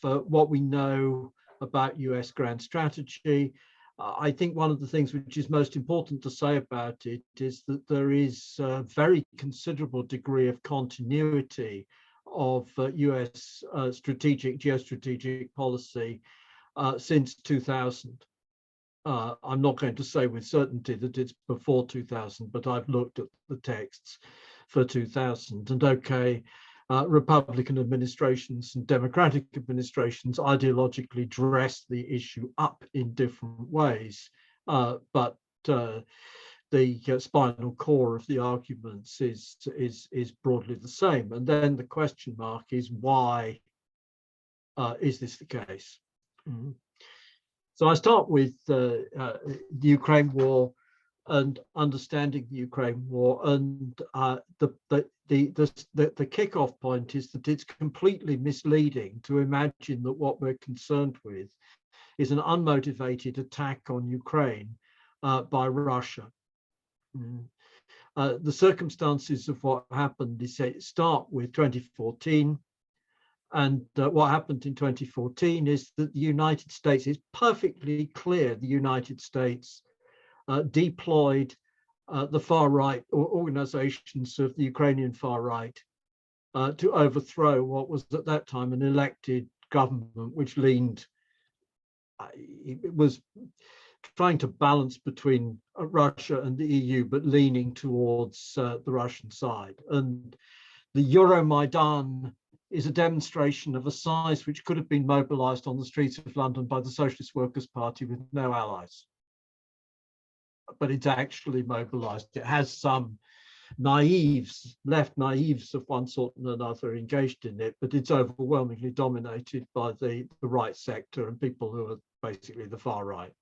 what we know about US grand strategy. I think one of the things which is most important to say about it is that there is a very considerable degree of continuity of US geostrategic policy since 2000. I'm not going to say with certainty that it's before 2000, but I've looked at the texts for 2000. And okay, Republican administrations and Democratic administrations ideologically dress the issue up in different ways, but the spinal core of the arguments is broadly the same. And then the question mark is, why is this the case? Mm-hmm. So I start with the Ukraine war and understanding the Ukraine war, and the kickoff point is that it's completely misleading to imagine that what we're concerned with is an unmotivated attack on Ukraine by Russia. The circumstances of what happened start with 2014. And what happened in 2014 is that the United States, is perfectly clear the United States deployed the far right organizations of the Ukrainian far right to overthrow what was at that time an elected government, which leaned, it was trying to balance between Russia and the EU, but leaning towards the Russian side. And the Euromaidan is a demonstration of a size which could have been mobilized on the streets of London by the Socialist Workers' Party with no allies. But it's actually mobilized. It has some left naives of one sort and another engaged in it, but it's overwhelmingly dominated by the right sector and people who are basically the far right.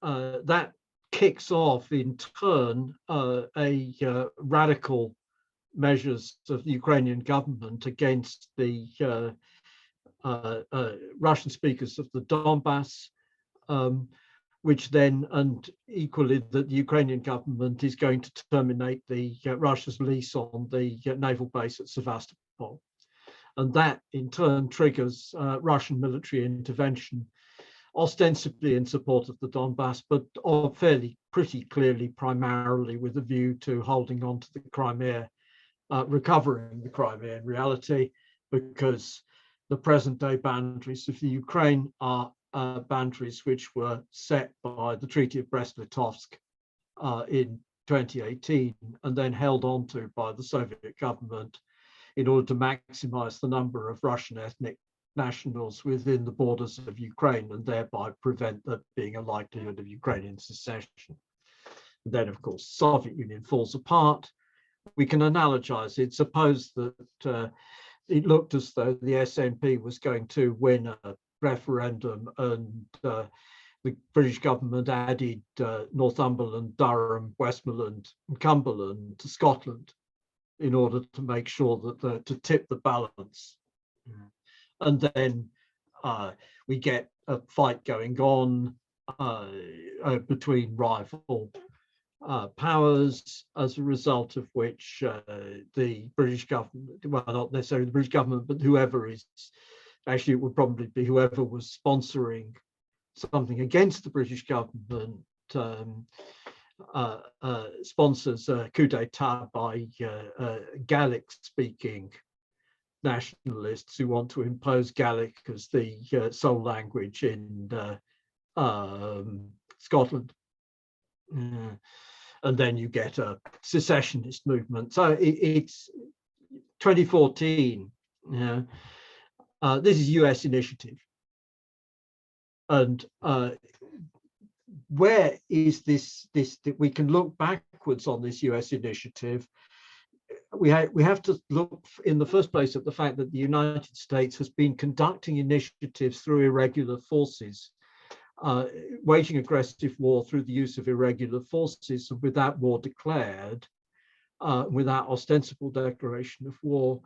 That kicks off in turn radical measures of the Ukrainian government against the Russian speakers of the Donbass, which then, and equally, that the Ukrainian government is going to terminate Russia's lease on the naval base at Sevastopol. And that in turn triggers Russian military intervention, ostensibly in support of the Donbass, but pretty clearly primarily with a view to holding on to the Crimea, recovering the Crimea in reality, because the present day boundaries of the Ukraine are boundaries which were set by the Treaty of Brest-Litovsk in 2018 and then held on to by the Soviet government in order to maximize the number of Russian ethnic nationals within the borders of Ukraine and thereby prevent there being a likelihood of Ukrainian secession. And then, of course, the Soviet Union falls apart. We can analogize it. Suppose that it looked as though the SNP was going to win a referendum and the British government added Northumberland, Durham, Westmoreland, and Cumberland to Scotland in order to make sure that to tip the balance. And then we get a fight going on between rival powers, as a result of which the British government, well, not necessarily the British government, but whoever is, actually it would probably be whoever was sponsoring something against the British government, sponsors a coup d'etat by Gaelic-speaking nationalists who want to impose Gaelic as the sole language in Scotland. And then you get a secessionist movement. So it's 2014. This is US initiative. And where is this we can look backwards on this US initiative. We have to look in the first place at the fact that the United States has been conducting initiatives through irregular forces, waging aggressive war through the use of irregular forces, and with that war declared, without ostensible declaration of war,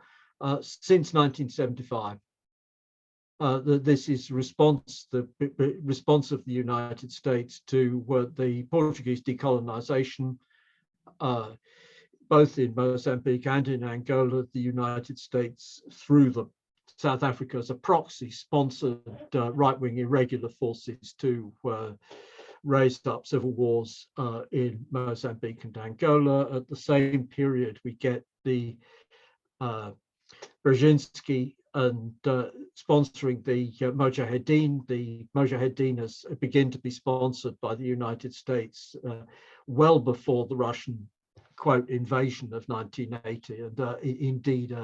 since 1975. This is the response of the United States to the Portuguese decolonization both in Mozambique and in Angola, the United States, through South Africa as a proxy, sponsored right-wing irregular forces to raise up civil wars in Mozambique and Angola. At the same period, we get the Brzezinski and sponsoring the Mujahideen. The Mujahideen begin to be sponsored by the United States well before the Russian, quote, invasion of 1980, and indeed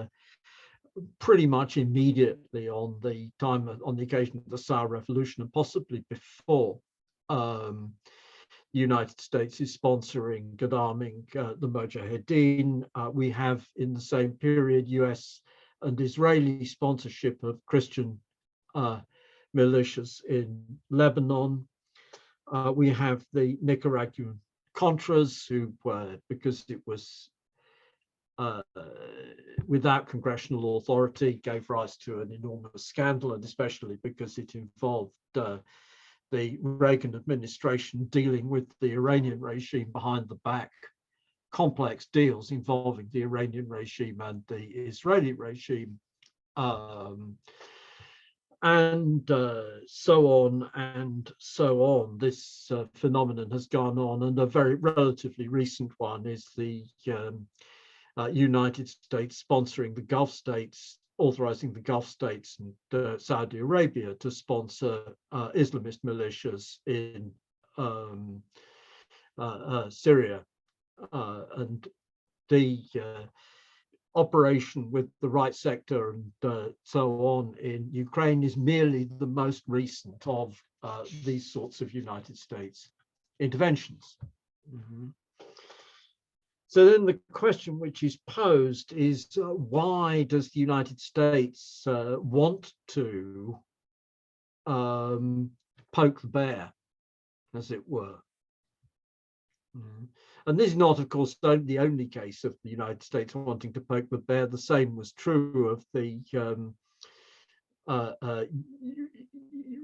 pretty much immediately on the occasion of the Saur Revolution, and possibly before. The United States is sponsoring and arming the Mujahideen. We have in the same period US and Israeli sponsorship of Christian militias in Lebanon. We have the Nicaraguan Contras, who, because it was without congressional authority, gave rise to an enormous scandal, and especially because it involved the Reagan administration dealing with the Iranian regime behind the back, complex deals involving the Iranian regime and the Israeli regime, and so on and so on. This phenomenon has gone on, and a very relatively recent one is the United States sponsoring the Gulf states, authorizing the Gulf states and Saudi Arabia to sponsor Islamist militias in Syria. And the operation with the right sector and so on in Ukraine is merely the most recent of these sorts of United States interventions. Mm-hmm. So then the question which is posed is why does the United States want to poke the bear, as it were? And this is not, of course, the only case of the United States wanting to poke the bear. The same was true of the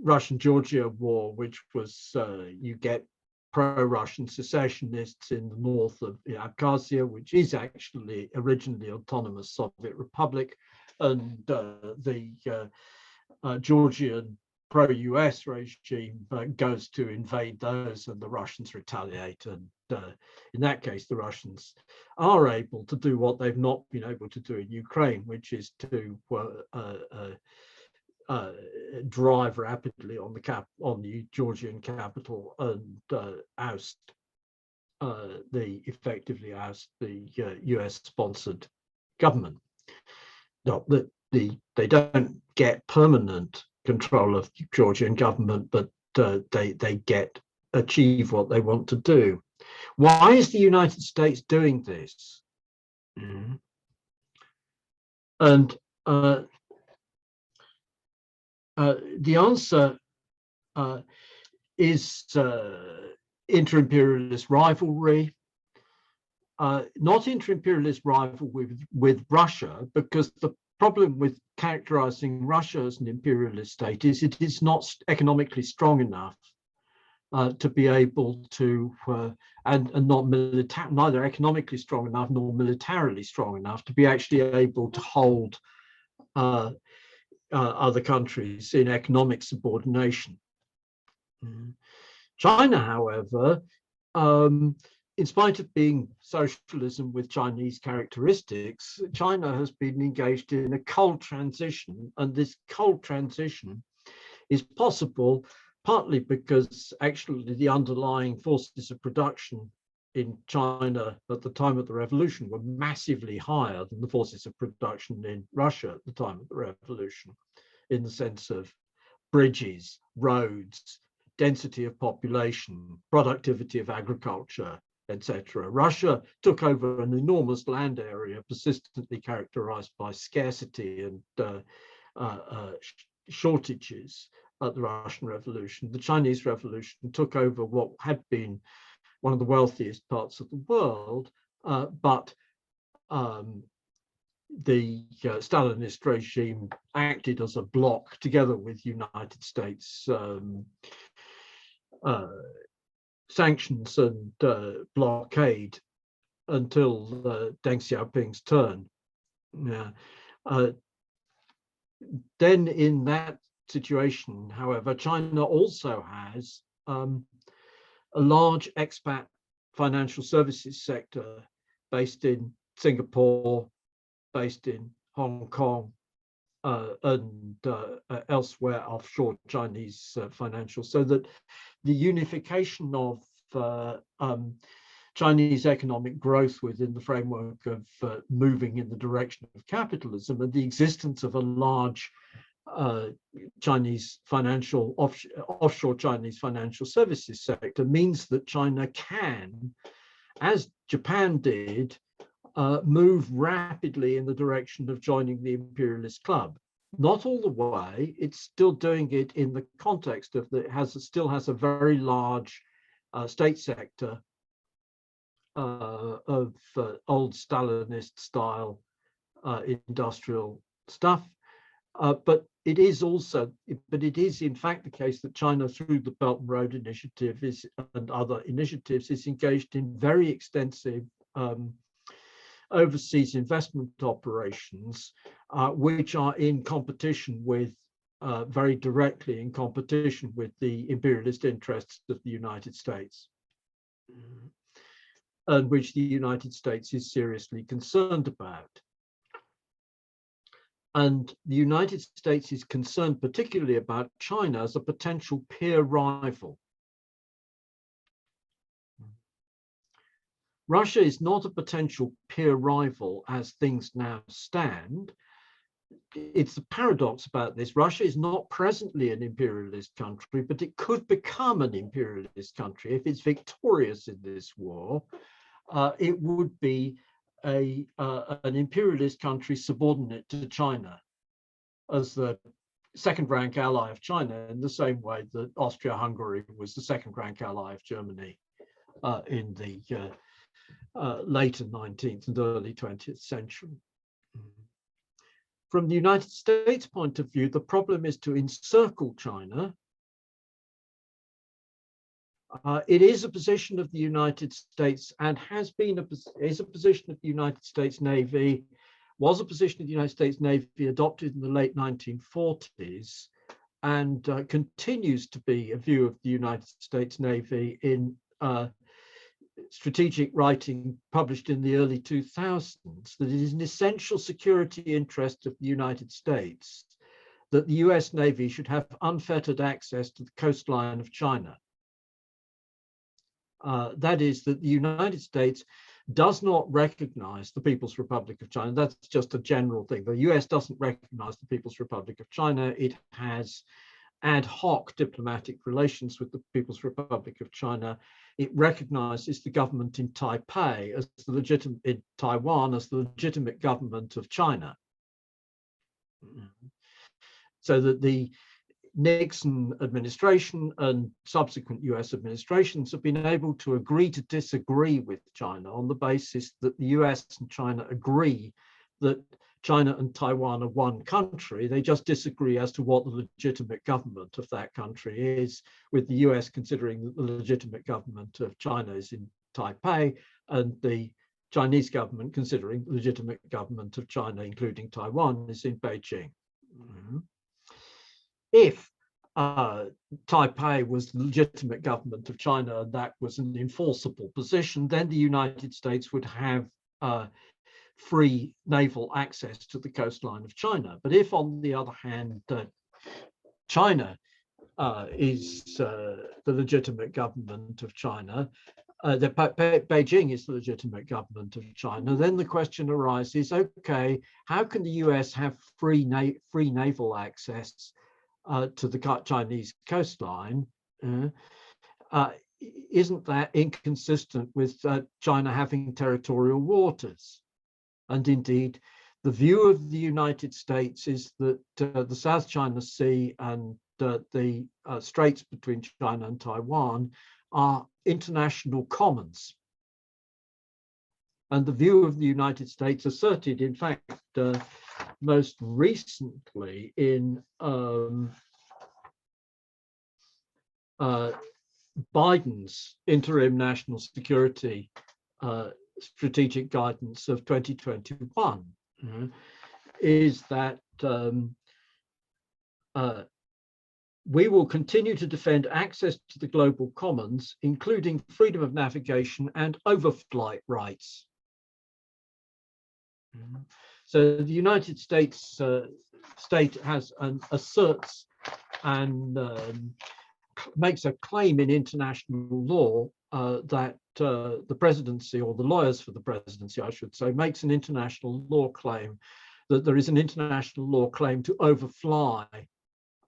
Russian-Georgia war, which was, you get pro-Russian secessionists in the north of Abkhazia, which is actually originally autonomous Soviet Republic, and the Georgian pro-US regime goes to invade those, and the Russians retaliate. And in that case, the Russians are able to do what they've not been able to do in Ukraine, which is to drive rapidly on the Georgian capital and effectively oust the US-sponsored government. No, they don't get permanent control of the Georgian government, but they achieve what they want to do. Why is the United States doing this? Mm-hmm. And the answer is inter-imperialist rivalry, not inter-imperialist rivalry with Russia, because the problem with characterizing Russia as an imperialist state is it is not economically strong enough to be able to, and not neither economically strong enough nor militarily strong enough to be actually able to hold other countries in economic subordination. China, however, in spite of being socialism with Chinese characteristics, China has been engaged in a cold transition, and this cold transition is possible partly because actually the underlying forces of production in China at the time of the revolution were massively higher than the forces of production in Russia at the time of the revolution, in the sense of bridges, roads, density of population, productivity of agriculture, etc. Russia took over an enormous land area persistently characterized by scarcity and shortages at the Russian Revolution. The Chinese Revolution took over what had been one of the wealthiest parts of the world, but the Stalinist regime acted as a bloc together with United States sanctions and blockade until Deng Xiaoping's turn. Yeah. Then in that situation, however, China also has a large expat financial services sector based in Singapore, based in Hong Kong, and elsewhere offshore Chinese financial, so that the unification of Chinese economic growth within the framework of moving in the direction of capitalism and the existence of a large Chinese financial offshore Chinese financial services sector means that China can, as Japan did, move rapidly in the direction of joining the imperialist club. Not all the way, it's still doing it in the context of that still has a very large state sector of old Stalinist style industrial stuff. But it is in fact the case that China, through the Belt and Road Initiative and other initiatives, is engaged in very extensive overseas investment operations, which are in competition with, very directly in competition with the imperialist interests of the United States, and which the United States is seriously concerned about. And the United States is concerned particularly about China as a potential peer rival. Russia is not a potential peer rival as things now stand. It's the paradox about this. Russia is not presently an imperialist country, but it could become an imperialist country. If it's victorious in this war, it would be an imperialist country subordinate to China as the second-rank ally of China, in the same way that Austria-Hungary was the second-rank ally of Germany in the later 19th and early 20th century. From the United States point of view, the problem is to encircle China. It is a position of the United States and has been is a position of the United States Navy, was a position of the United States Navy adopted in the late 1940s, and continues to be a view of the United States Navy in strategic writing published in the early 2000s, that it is an essential security interest of the United States that the US Navy should have unfettered access to the coastline of China. That is, that the United States does not recognize the People's Republic of China. That's just a general thing. The US doesn't recognize the People's Republic of China. It has ad hoc diplomatic relations with the People's Republic of China. It recognizes the government in Taipei as the legitimate, in Taiwan as the legitimate government of China. So that the Nixon administration and subsequent US administrations have been able to agree to disagree with China on the basis that the US and China agree that China and Taiwan are one country. They just disagree as to what the legitimate government of that country is, with the US considering that the legitimate government of China is in Taipei and the Chinese government considering the legitimate government of China, including Taiwan, is in Beijing. If Taipei was the legitimate government of China and that was an enforceable position, then the United States would have free naval access to the coastline of China. But if, on the other hand, China is the legitimate government of China, Beijing is the legitimate government of China, then the question arises, okay, how can the US have free naval access to the Chinese coastline? Isn't that inconsistent with China having territorial waters? And indeed, the view of the United States is that the South China Sea and the straits between China and Taiwan are international commons. And the view of the United States, asserted, in fact, most recently in Biden's interim national security strategic guidance of 2021 is that we will continue to defend access to the global commons, including freedom of navigation and overflight rights. So the United States state has asserts and makes a claim in international law that the presidency, or the lawyers for the presidency, I should say, makes an international law claim that there is an international law claim to overfly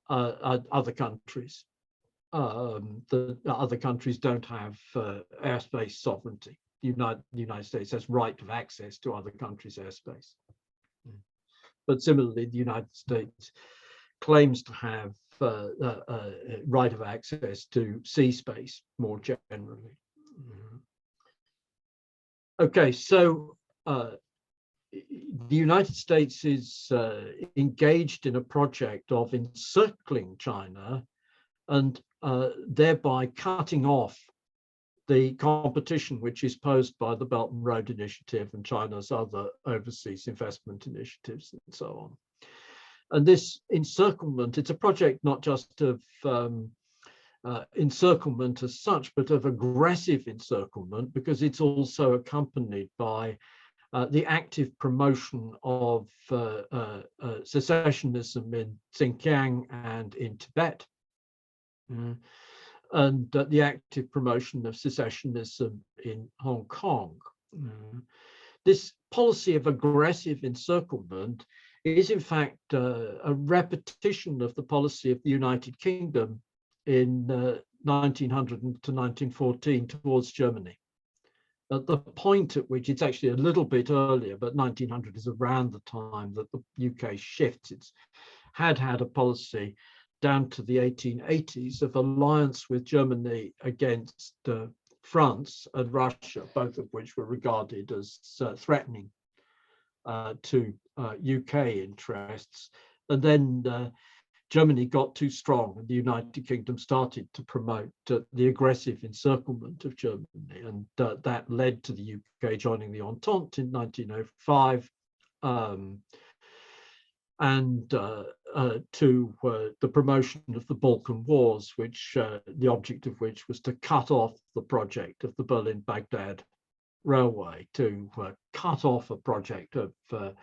other countries. The other countries don't have airspace sovereignty. The United States has right of access to other countries' airspace. But similarly, the United States claims to have right of access to sea space more generally. Okay, so the United States is engaged in a project of encircling China and thereby cutting off the competition which is posed by the Belt and Road Initiative and China's other overseas investment initiatives and so on. And this encirclement, it's a project not just of encirclement as such, but of aggressive encirclement, because it's also accompanied by the active promotion of secessionism in Xinjiang and in Tibet, and the active promotion of secessionism in Hong Kong. This policy of aggressive encirclement is in fact a repetition of the policy of the United Kingdom in 1900 to 1914 towards Germany. At the point at which, it's actually a little bit earlier, but 1900 is around the time that the UK shifts. It's had a policy down to the 1880s of alliance with Germany against France and Russia, both of which were regarded as threatening to UK interests. And then Germany got too strong and the United Kingdom started to promote the aggressive encirclement of Germany. And that led to the UK joining the Entente in 1905 and to the promotion of the Balkan Wars, which the object of which was to cut off the project of the Berlin-Baghdad Railway, to cut off a project of the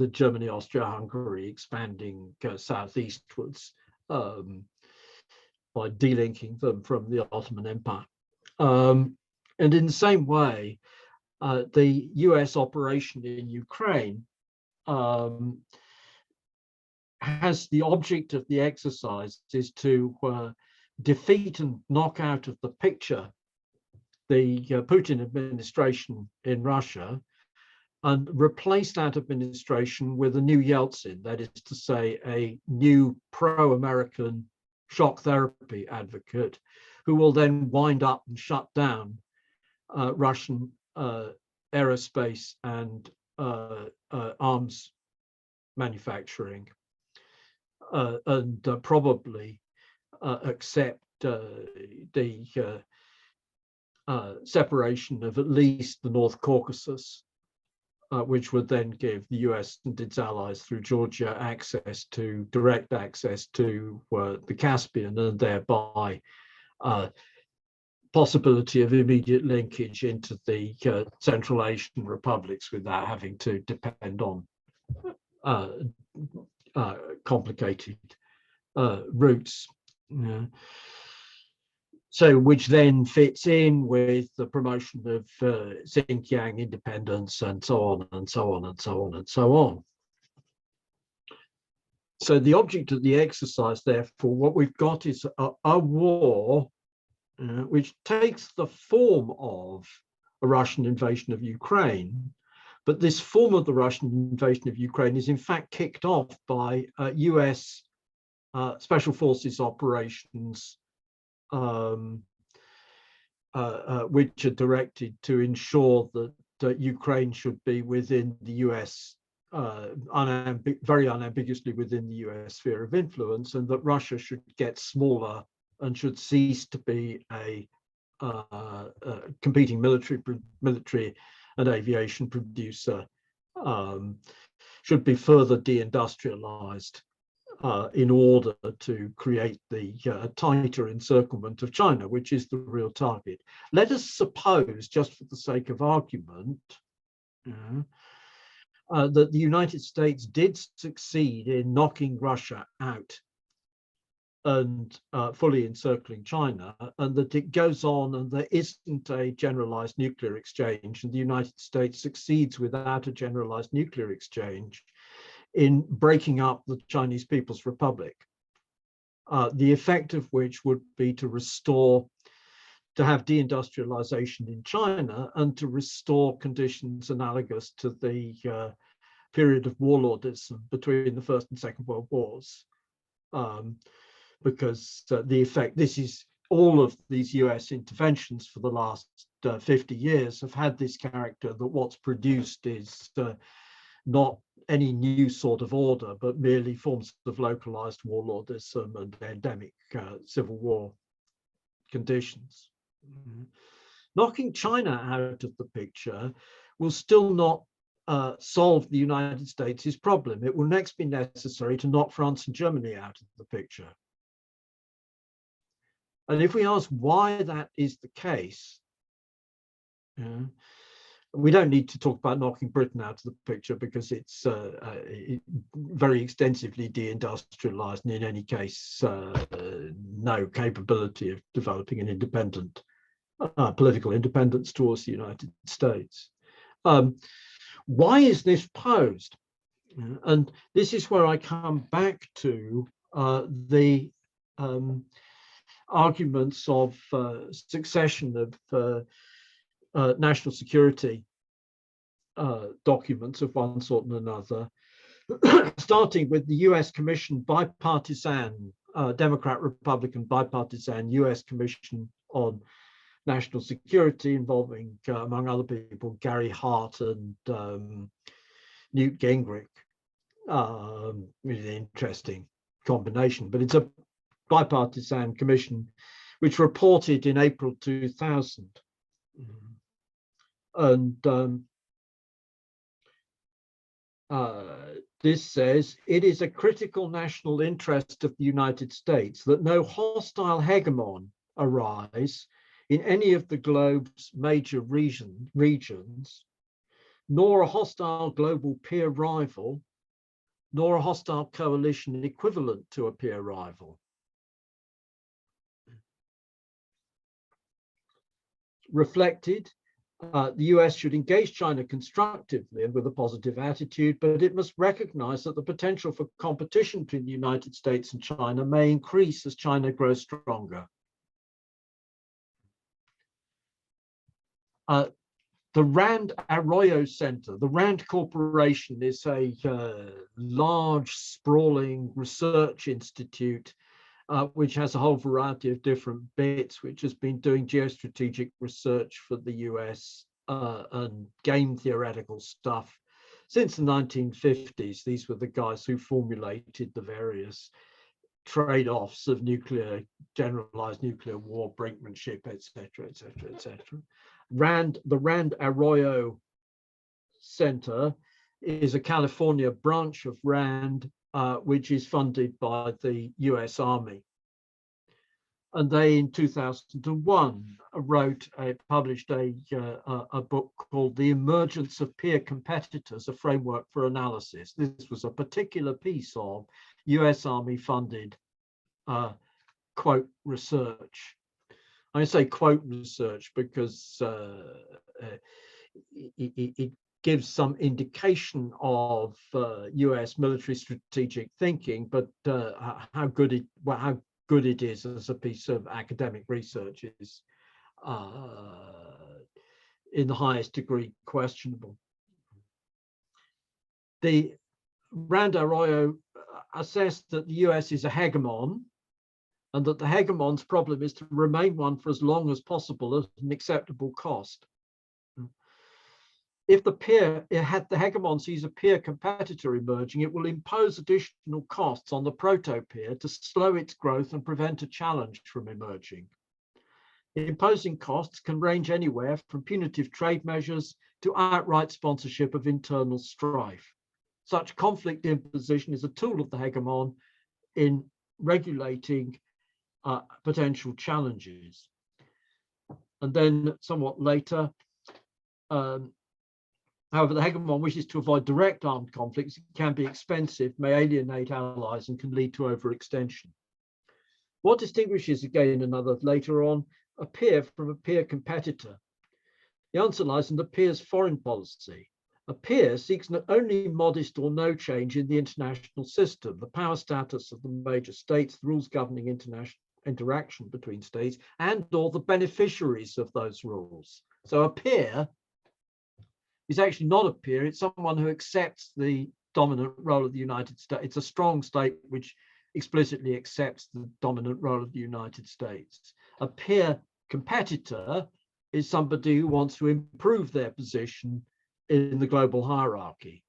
Germany, Austria-Hungary expanding southeastwards by delinking them from the Ottoman Empire. And in the same way, the US operation in Ukraine has the object of the exercise is to defeat and knock out of the picture the Putin administration in Russia and replace that administration with a new Yeltsin, that is to say, a new pro-American shock therapy advocate who will then wind up and shut down Russian aerospace and arms manufacturing and probably accept the separation of at least the North Caucasus, which would then give the US and its allies through Georgia direct access to the Caspian, and thereby possibility of immediate linkage into the Central Asian republics without having to depend on complicated routes. So, which then fits in with the promotion of Xinjiang independence and so on and so on and so on and so on. So the object of the exercise, therefore, what we've got is a war which takes the form of a Russian invasion of Ukraine. But this form of the Russian invasion of Ukraine is in fact kicked off by US special forces operations which are directed to ensure that Ukraine should be within the US, very unambiguously within the US sphere of influence, and that Russia should get smaller and should cease to be a competing military and aviation producer, should be further deindustrialized in order to create the tighter encirclement of China, which is the real target. Let us suppose, just for the sake of argument, that the United States did succeed in knocking Russia out and fully encircling China, and that it goes on and there isn't a generalized nuclear exchange, and the United States succeeds without a generalized nuclear exchange in breaking up the Chinese People's Republic, the effect of which would be to have deindustrialization in China and to restore conditions analogous to the period of warlordism between the First and Second World Wars. Because the effect, this is all of these US interventions for the last 50 years have had this character that what's produced is not any new sort of order, but merely forms of localized warlordism and endemic civil war conditions. Knocking China out of the picture will still not solve the United States' problem. It will next be necessary to knock France and Germany out of the picture. And if we ask why that is the case, we don't need to talk about knocking Britain out of the picture because it's very extensively deindustrialized and in any case, no capability of developing an independent, political independence towards the United States. Why is this posed? And this is where I come back to the arguments of succession of national security documents of one sort and another, starting with the US Commission bipartisan, Democrat-Republican bipartisan US Commission on National Security involving, among other people, Gary Hart and Newt Gingrich. Really interesting combination, but it's a bipartisan commission which reported in April 2000. And this says, it is a critical national interest of the United States that no hostile hegemon arise in any of the globe's major regions, nor a hostile global peer rival, nor a hostile coalition equivalent to a peer rival. Reflected, the US should engage China constructively and with a positive attitude, but it must recognize that the potential for competition between the United States and China may increase as China grows stronger. The Rand Arroyo Center, the Rand Corporation, is a large, sprawling research institute which has a whole variety of different bits, which has been doing geostrategic research for the US and game theoretical stuff since the 1950s. These were the guys who formulated the various trade-offs of generalized nuclear war, brinkmanship, etc., etc., etc. The Rand Arroyo Center is a California branch of Rand, which is funded by the US Army. And they, in 2001, published a book called The Emergence of Peer Competitors, a Framework for Analysis. This was a particular piece of US Army funded quote research. I say quote research because it gives some indication of US military strategic thinking, but how good it is as a piece of academic research is in the highest degree questionable. The Rand Arroyo assessed that the US is a hegemon, and that the hegemon's problem is to remain one for as long as possible at an acceptable cost. If the hegemon sees a peer competitor emerging, it will impose additional costs on the proto-peer to slow its growth and prevent a challenge from emerging. Imposing costs can range anywhere from punitive trade measures to outright sponsorship of internal strife. Such conflict imposition is a tool of the hegemon in regulating potential challenges. And then somewhat later, however, the hegemon wishes to avoid direct armed conflicts. It can be expensive, may alienate allies, and can lead to overextension. What distinguishes, again, another later on, a peer from a peer competitor? The answer lies in the peer's foreign policy. A peer seeks not only modest or no change in the international system, the power status of the major states, the rules governing international interaction between states, and or the beneficiaries of those rules. So a peer is actually not a peer, it's someone who accepts the dominant role of the United States. It's a strong state which explicitly accepts the dominant role of the United States. A peer competitor is somebody who wants to improve their position in the global hierarchy.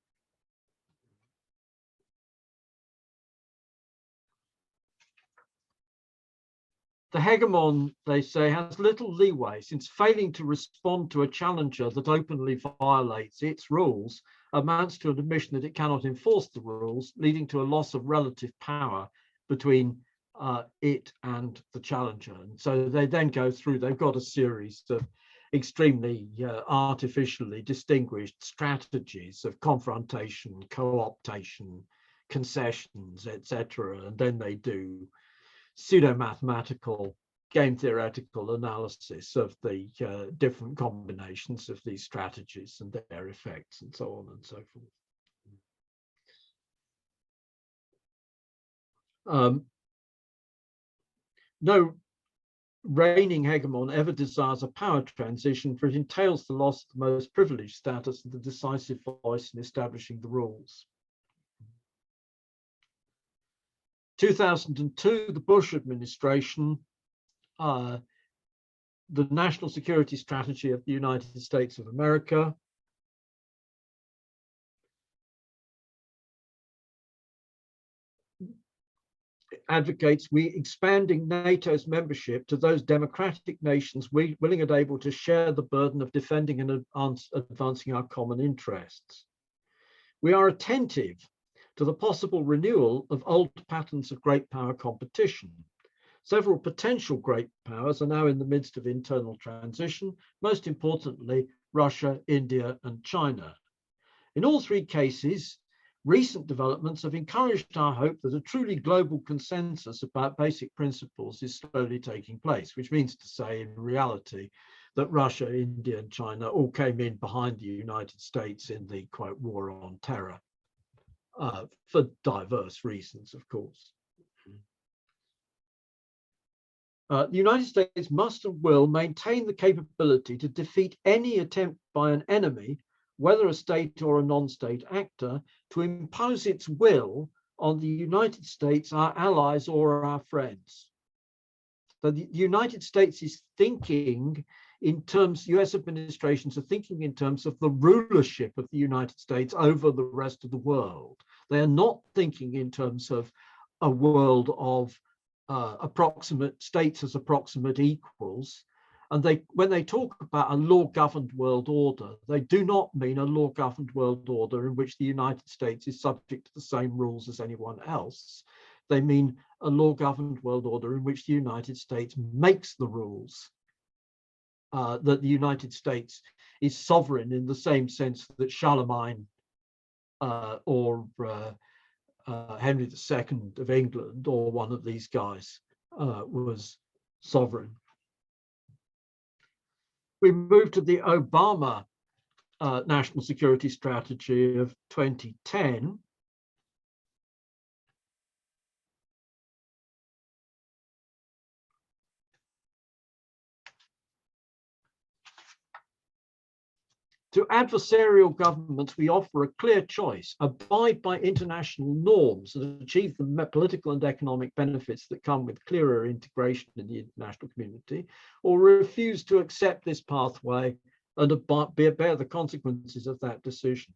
The hegemon, they say, has little leeway, since failing to respond to a challenger that openly violates its rules amounts to an admission that it cannot enforce the rules, leading to a loss of relative power between it and the challenger. And so they then go through, they've got a series of extremely artificially distinguished strategies of confrontation, co-optation, concessions, etc. And then they do pseudo-mathematical, game theoretical analysis of the different combinations of these strategies and their effects and so on and so forth. No reigning hegemon ever desires a power transition, for it entails the loss of the most privileged status and the decisive voice in establishing the rules. 2002, the Bush administration, the national security strategy of the United States of America, advocates expanding NATO's membership to those democratic nations willing and able to share the burden of defending and advancing our common interests. We are attentive to the possible renewal of old patterns of great power competition. Several potential great powers are now in the midst of internal transition, most importantly, Russia, India, and China. In all three cases, recent developments have encouraged our hope that a truly global consensus about basic principles is slowly taking place, which means to say, in reality, that Russia, India, and China all came in behind the United States in the, quote, war on terror, for diverse reasons, of course. The United States must and will maintain the capability to defeat any attempt by an enemy, whether a state or a non-state actor, to impose its will on the United States, our allies, or our friends. So the United States is thinking in terms, US administrations are thinking in terms of the rulership of the United States over the rest of the world. They are not thinking in terms of a world of approximate states as approximate equals. And when they talk about a law-governed world order, they do not mean a law-governed world order in which the United States is subject to the same rules as anyone else. They mean a law-governed world order in which the United States makes the rules, that the United States is sovereign in the same sense that Charlemagne or Henry II of England or one of these guys was sovereign. We move to the Obama national security strategy of 2010. To adversarial governments, we offer a clear choice: abide by international norms and achieve the political and economic benefits that come with clearer integration in the international community, or refuse to accept this pathway and bear the consequences of that decision.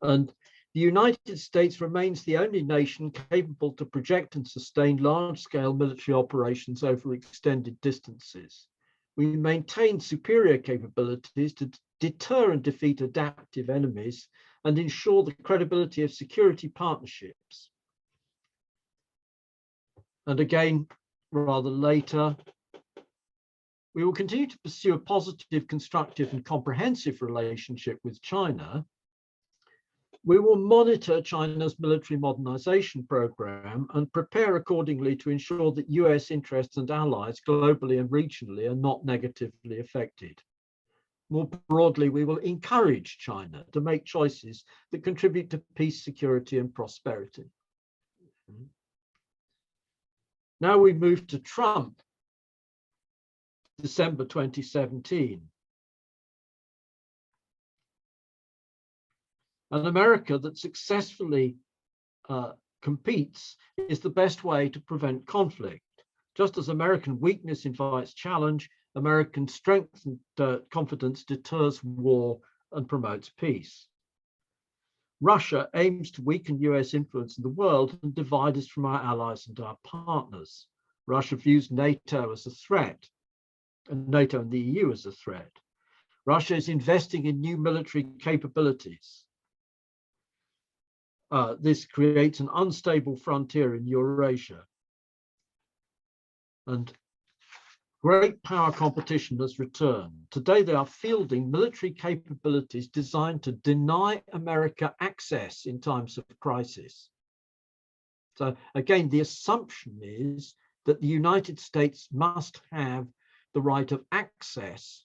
And The United States remains the only nation capable to project and sustain large-scale military operations over extended distances. We maintain superior capabilities to deter and defeat adaptive enemies and ensure the credibility of security partnerships. And again, rather later, we will continue to pursue a positive, constructive, and comprehensive relationship with China. We will monitor China's military modernization program and prepare accordingly to ensure that US interests and allies globally and regionally are not negatively affected. More broadly, we will encourage China to make choices that contribute to peace, security, and prosperity. Now we move to Trump, December 2017. An America that successfully competes is the best way to prevent conflict. Just as American weakness invites challenge, American strength and confidence deters war and promotes peace. Russia aims to weaken US influence in the world and divide us from our allies and our partners. Russia views NATO as a threat, and NATO and the EU as a threat. Russia is investing in new military capabilities. This creates an unstable frontier in Eurasia. And great power competition has returned. Today, they are fielding military capabilities designed to deny America access in times of crisis. So again, the assumption is that the United States must have the right of access.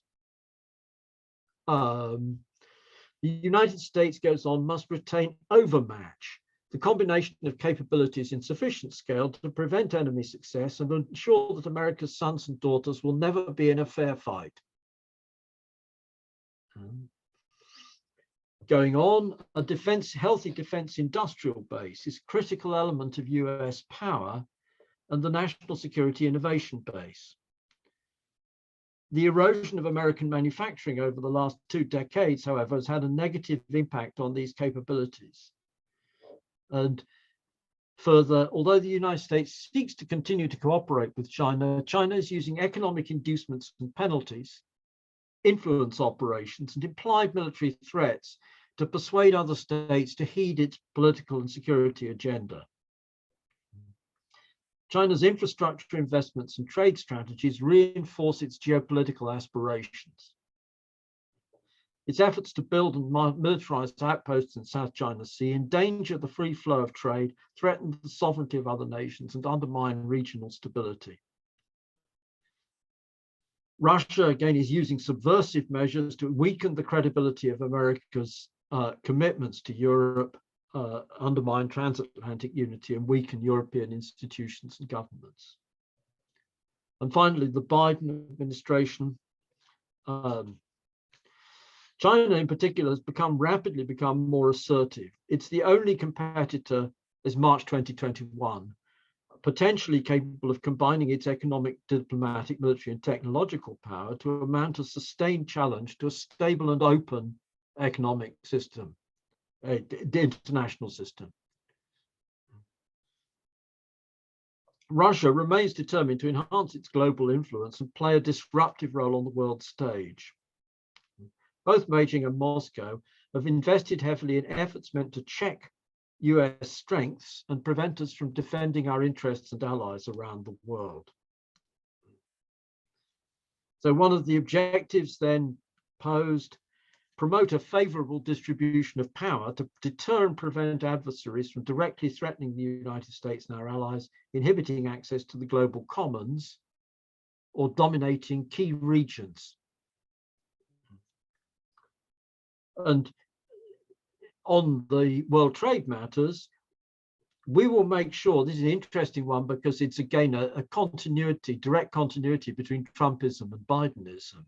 The United States, goes on, must retain overmatch, the combination of capabilities in sufficient scale to prevent enemy success and ensure that America's sons and daughters will never be in a fair fight. Going on, a healthy defense industrial base is a critical element of US power and the national security innovation base. The erosion of American manufacturing over the last 2 decades, however, has had a negative impact on these capabilities. And further, although the United States seeks to continue to cooperate with China, China is using economic inducements and penalties, influence operations, and implied military threats to persuade other states to heed its political and security agenda. China's infrastructure investments and trade strategies reinforce its geopolitical aspirations. Its efforts to build and militarize outposts in South China Sea endanger the free flow of trade, threaten the sovereignty of other nations, and undermine regional stability. Russia, again, is using subversive measures to weaken the credibility of America's commitments to Europe, undermine transatlantic unity, and weaken European institutions and governments. And finally, the Biden administration, China in particular has rapidly become more assertive. It's the only competitor, as March 2021, potentially capable of combining its economic, diplomatic, military, and technological power to mount a sustained challenge to a stable and open economic system, the international system. Russia remains determined to enhance its global influence and play a disruptive role on the world stage. Both Beijing and Moscow have invested heavily in efforts meant to check US strengths and prevent us from defending our interests and allies around the world. So one of the objectives then posed, promote a favorable distribution of power to deter and prevent adversaries from directly threatening the United States and our allies, inhibiting access to the global commons, or dominating key regions. And on the world trade matters, we will make sure, this is an interesting one because it's again a continuity, direct continuity between Trumpism and Bidenism.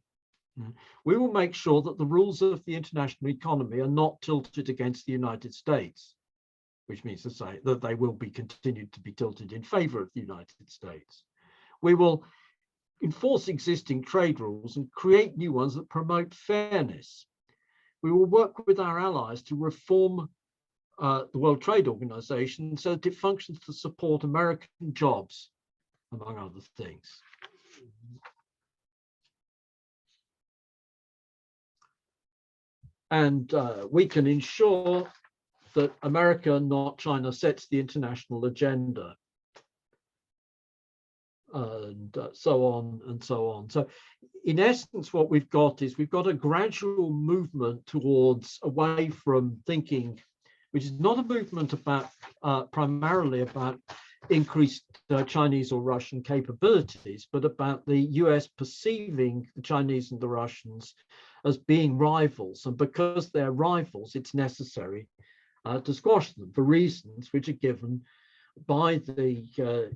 We will make sure that the rules of the international economy are not tilted against the United States, which means to say that they will be continued to be tilted in favor of the United States. We will enforce existing trade rules and create new ones that promote fairness. We will work with our allies to reform the World Trade Organization so that it functions to support American jobs, among other things. And we can ensure that America, not China, sets the international agenda, and so on and so on. So in essence, what we've got is we've got a gradual movement towards away from thinking, which is not a movement about primarily about increased Chinese or Russian capabilities, but about the US perceiving the Chinese and the Russians as being rivals. And because they're rivals, it's necessary to squash them for reasons which are given by the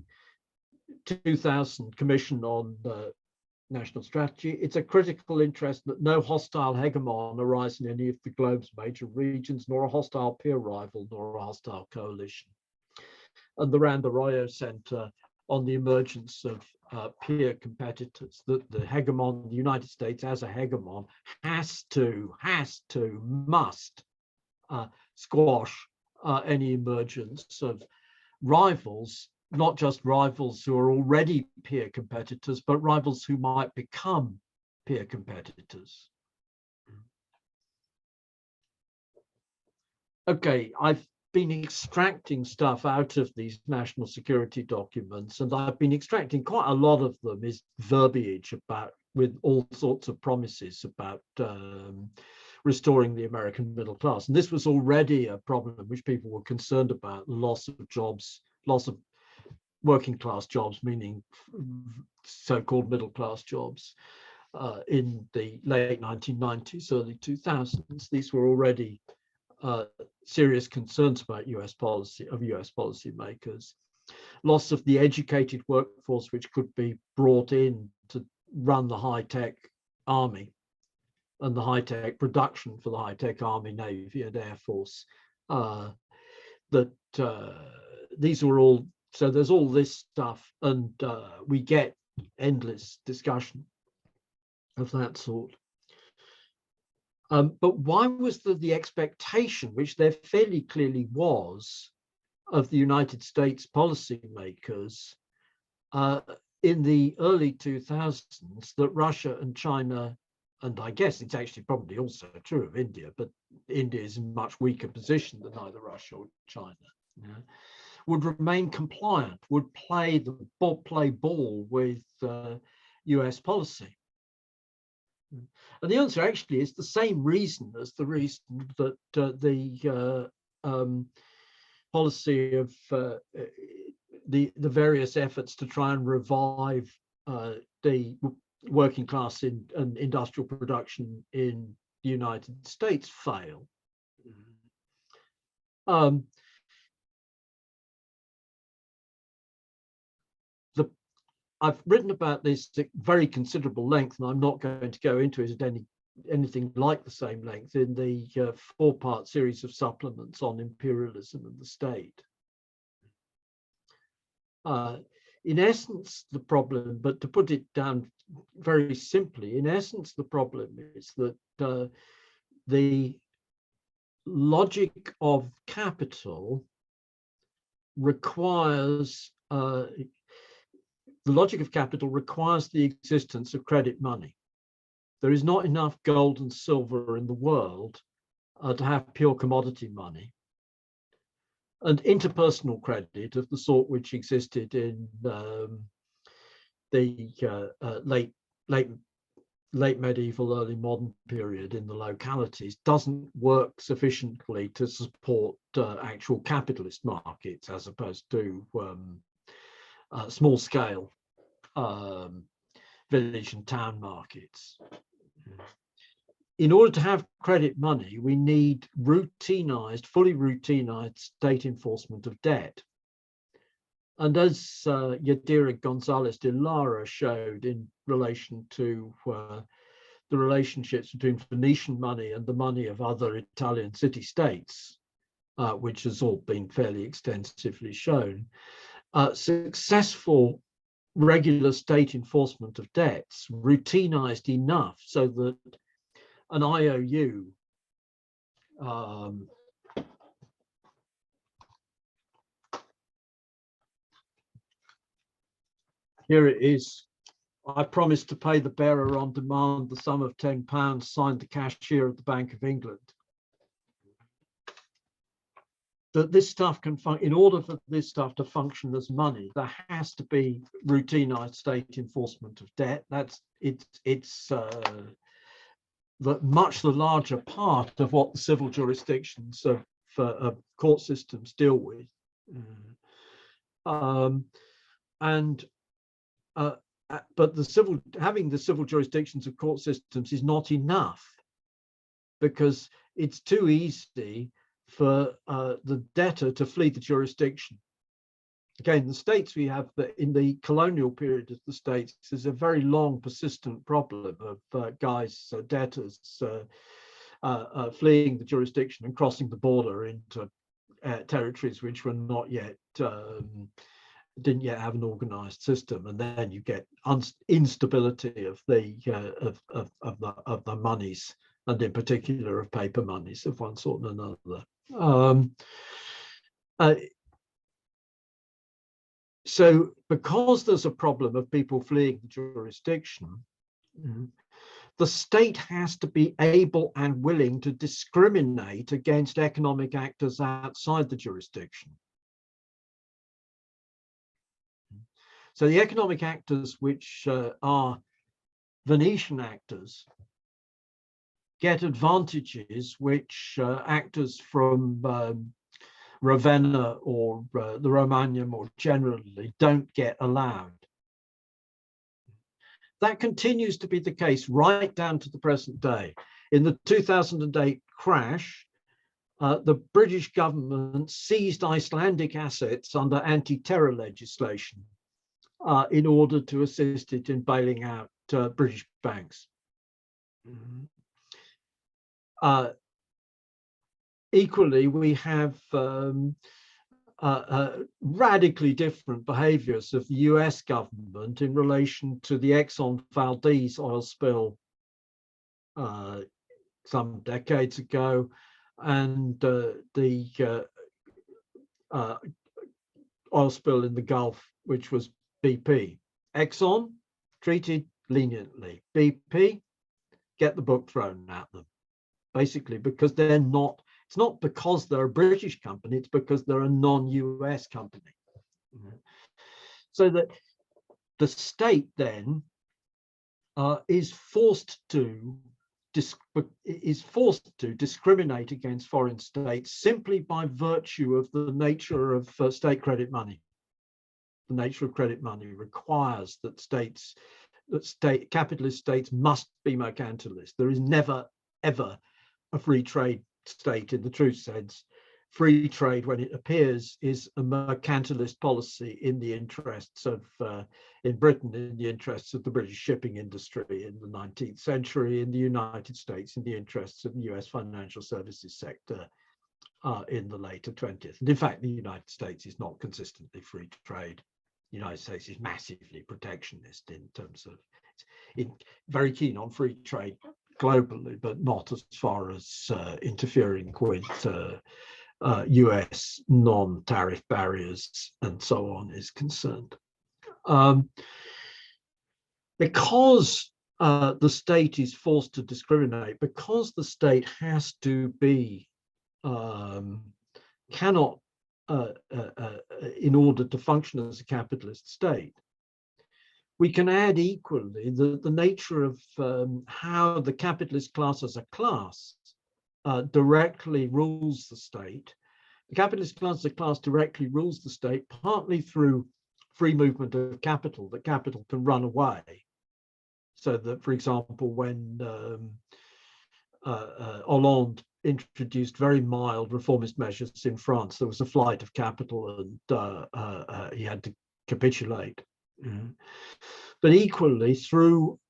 2000 Commission on National Strategy. It's a critical interest that no hostile hegemon arise in any of the globe's major regions, nor a hostile peer rival, nor a hostile coalition. And the Rand Arroyo Center on the emergence of peer competitors, that the hegemon, the United States as a hegemon, must squash any emergence of rivals, not just rivals who are already peer competitors, but rivals who might become peer competitors. Okay, I've been extracting stuff out of these national security documents, and I've been extracting quite a lot of them is verbiage about, with all sorts of promises about restoring the American middle class. And this was already a problem which people were concerned about, the loss of jobs, loss of working class jobs, meaning so-called middle class jobs in the late 1990s, early 2000s. These were already serious concerns about US policymakers. Loss of the educated workforce which could be brought in to run the high-tech army and the high-tech production for the high-tech army, navy and air force. These were all, so there's all this stuff, and we get endless discussion of that sort. But why was there the expectation, which there fairly clearly was, of the United States policymakers in the early 2000s that Russia and China, and I guess it's actually probably also true of India, but India is in a much weaker position than either Russia or China, would remain compliant, would play ball with US policy? And the answer actually is the same reason as the reason that the policy of the various efforts to try and revive the working class and industrial production in the United States fail. I've written about this at very considerable length, and I'm not going to go into it at anything like the same length in the 4-part series of supplements on imperialism and the state. In essence, the problem, but to put it down very simply, in essence, the problem is that the logic of capital requires the existence of credit money. There is not enough gold and silver in the world to have pure commodity money. And interpersonal credit of the sort which existed in the late medieval, early modern period in the localities doesn't work sufficiently to support actual capitalist markets, as opposed to small scale village and town markets. In order to have credit money, we need fully routinized state enforcement of debt. And as Yadira Gonzalez de Lara showed in relation to the relationships between Venetian money and the money of other Italian city-states, which has all been fairly extensively shown, successful regular state enforcement of debts, routinized enough so that an IOU Here it is. I promised to pay the bearer on demand the sum of £10, signed the cashier of the Bank of England. That this stuff can in order for this stuff to function as money, there has to be routinized state enforcement of debt. That's it's much the larger part of what the civil jurisdictions of court systems deal with. But having the civil jurisdictions of court systems is not enough, because it's too easy for the debtor to flee the jurisdiction. Again, the states we have, in the colonial period of the states, there's a very long, persistent problem of debtors fleeing the jurisdiction and crossing the border into territories which were not yet didn't yet have an organized system, and then you get instability of the monies, and in particular of paper monies of one sort and another. So because there's a problem of people fleeing the jurisdiction, the state has to be able and willing to discriminate against economic actors outside the jurisdiction. So the economic actors, which are Venetian actors, get advantages which actors from Ravenna or the Romagna more generally don't get allowed. That continues to be the case right down to the present day. In the 2008 crash, the British government seized Icelandic assets under anti-terror legislation in order to assist it in bailing out British banks. Equally, we have radically different behaviors of the US government in relation to the Exxon Valdez oil spill some decades ago, and the oil spill in the Gulf, which was BP. Exxon treated leniently. BP, get the book thrown at them, basically, because they're not. It's not because they're a British company, it's because they're a non-US company. So that the state then is forced to discriminate against foreign states simply by virtue of the nature of state credit money. The nature of credit money requires that capitalist states must be mercantilist. There is never, ever a free trade state in the true sense. Free trade, when it appears, is a mercantilist policy in the interests of, in Britain, in the interests of the British shipping industry in the 19th century, in the United States, in the interests of the US financial services sector in the later 20th. And in fact, the United States is not consistently free trade. The United States is massively protectionist in terms of, it's very keen on free trade globally, but not as far as interfering with US non-tariff barriers and so on is concerned. Because the state is forced to discriminate, because the state has to be, cannot, in order to function as a capitalist state, we can add equally the nature of how the capitalist class as a class directly rules the state. The capitalist class as a class directly rules the state, partly through free movement of capital, that capital can run away. So that, for example, when Hollande introduced very mild reformist measures in France, there was a flight of capital and he had to capitulate. But equally through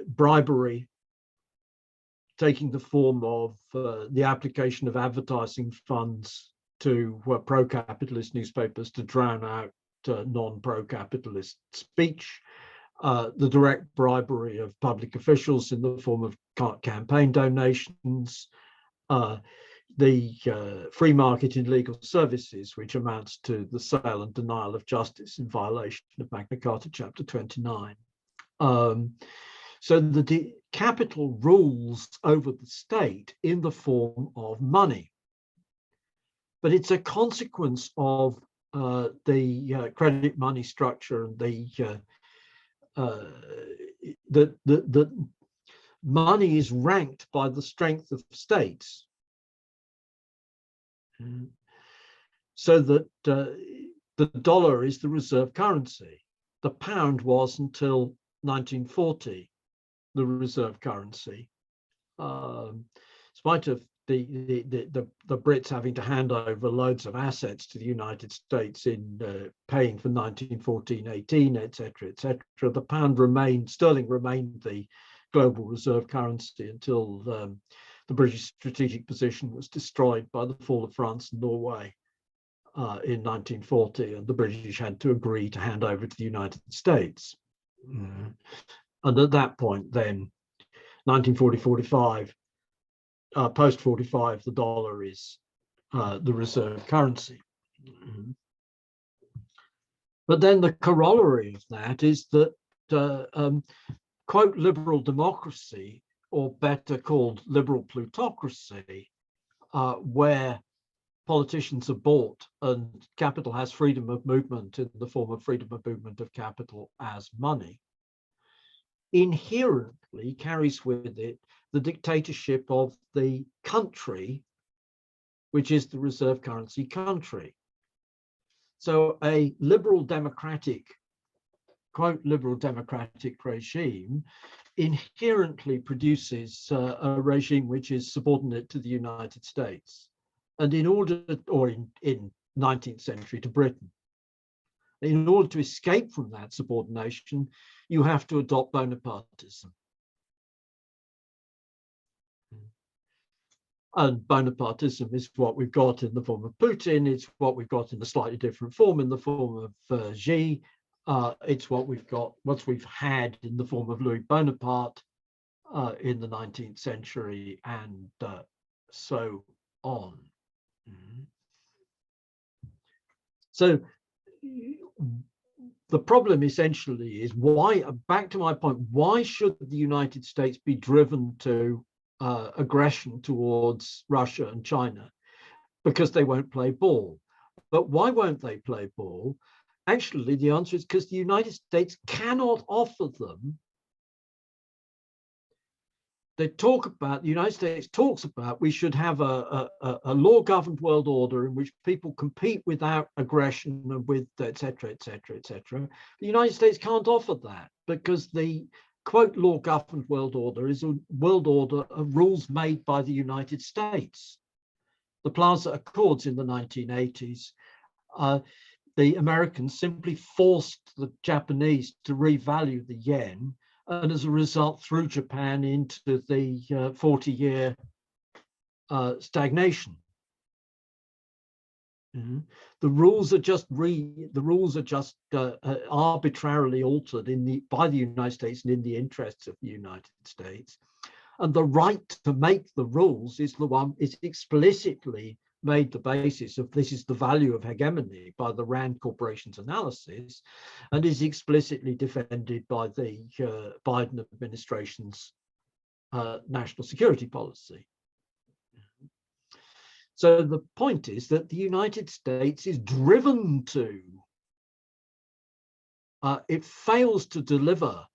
bribery taking the form of the application of advertising funds to pro-capitalist newspapers to drown out non-pro-capitalist speech, the direct bribery of public officials in the form of campaign donations, the free market in legal services, which amounts to the sale and denial of justice in violation of Magna Carta Chapter 29. So the capital rules over the state in the form of money. But it's a consequence of the credit money structure and the money is ranked by the strength of states. So that the dollar is the reserve currency. The pound was until 1940 the reserve currency, in spite of the Brits having to hand over loads of assets to the United States in paying for 1914-18, etc., etc. The pound remained, sterling remained the global reserve currency until the British strategic position was destroyed by the fall of France and Norway in 1940, and the British had to agree to hand over to the United States. And at that point, then, 1940-45, post-45, the dollar is the reserve currency. But then the corollary of that is that, quote, liberal democracy, or better called liberal plutocracy, where politicians are bought and capital has freedom of movement in the form of freedom of movement of capital as money, inherently carries with it the dictatorship of the country, which is the reserve currency country. So a liberal democratic, quote, liberal democratic regime inherently produces a regime which is subordinate to the United States. And in order, or in 19th century to Britain, in order to escape from that subordination, you have to adopt Bonapartism. And Bonapartism is what we've got in the form of Putin. It's what we've got in a slightly different form in the form of Xi. It's what we've had in the form of Louis Bonaparte in the 19th century, and so on. So the problem essentially is why, back to my point, why should the United States be driven to aggression towards Russia and China? Because they won't play ball. But why won't they play ball? Actually, the answer is because the United States cannot offer them. The United States talks about we should have a law-governed world order in which people compete without aggression and with et cetera, et cetera, et cetera. The United States can't offer that because the, quote, law-governed world order is a world order of rules made by the United States. The Plaza Accords in the 1980s, the Americans simply forced the Japanese to revalue the yen, and as a result threw Japan into the 40-year stagnation. The rules are just arbitrarily altered by the United States and in the interests of the United States, and the right to make the rules is explicitly made the basis of this is the value of hegemony by the Rand Corporation's analysis, and is explicitly defended by the Biden administration's national security policy. So the point is that the United States is driven to, it fails to deliver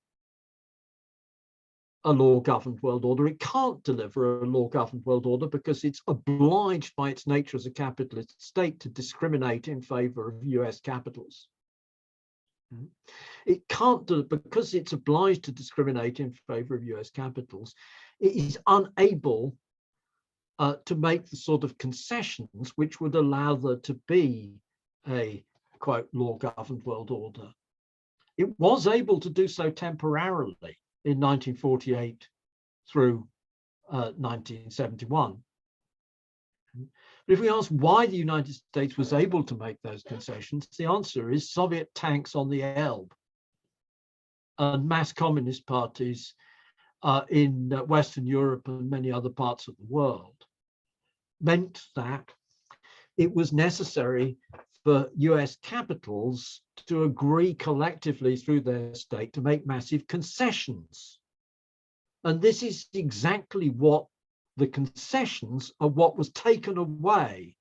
a law-governed world order. It can't deliver a law-governed world order because it's obliged by its nature as a capitalist state to discriminate in favor of US capitals. It can't do it because it's obliged to discriminate in favor of US capitals. It is unable to make the sort of concessions which would allow there to be a, quote, law-governed world order. It was able to do so temporarily in 1948 through 1971. But if we ask why the United States was able to make those concessions, the answer is Soviet tanks on the Elbe and mass communist parties in Western Europe and many other parts of the world. meant that it was necessary for US capitals to agree collectively through their state to make massive concessions. And this is exactly what the concessions are, what was taken away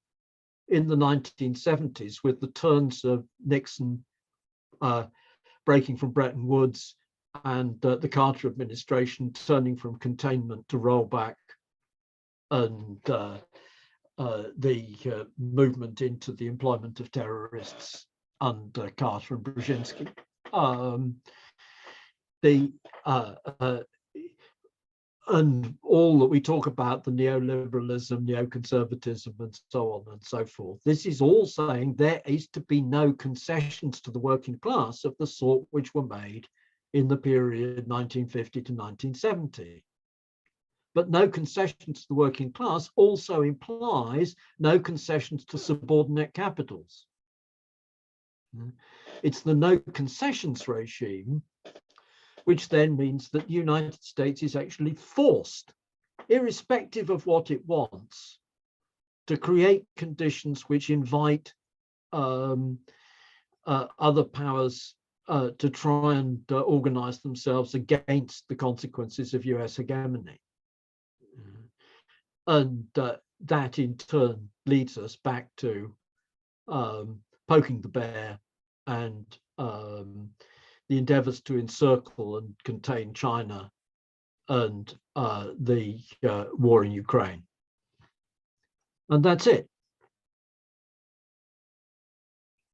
in the 1970s with the turns of Nixon breaking from Bretton Woods and the Carter administration turning from containment to rollback, and the movement into the employment of terrorists under Carter and Brzezinski. And all that we talk about, the neoliberalism, neoconservatism, and so on and so forth, this is all saying there is to be no concessions to the working class of the sort which were made in the period 1950 to 1970. But no concessions to the working class also implies no concessions to subordinate capitals. It's the no concessions regime which then means that the United States is actually forced, irrespective of what it wants, to create conditions which invite other powers to try and organize themselves against the consequences of US hegemony. And that in turn leads us back to poking the bear and the endeavors to encircle and contain China and the war in Ukraine. And that's it.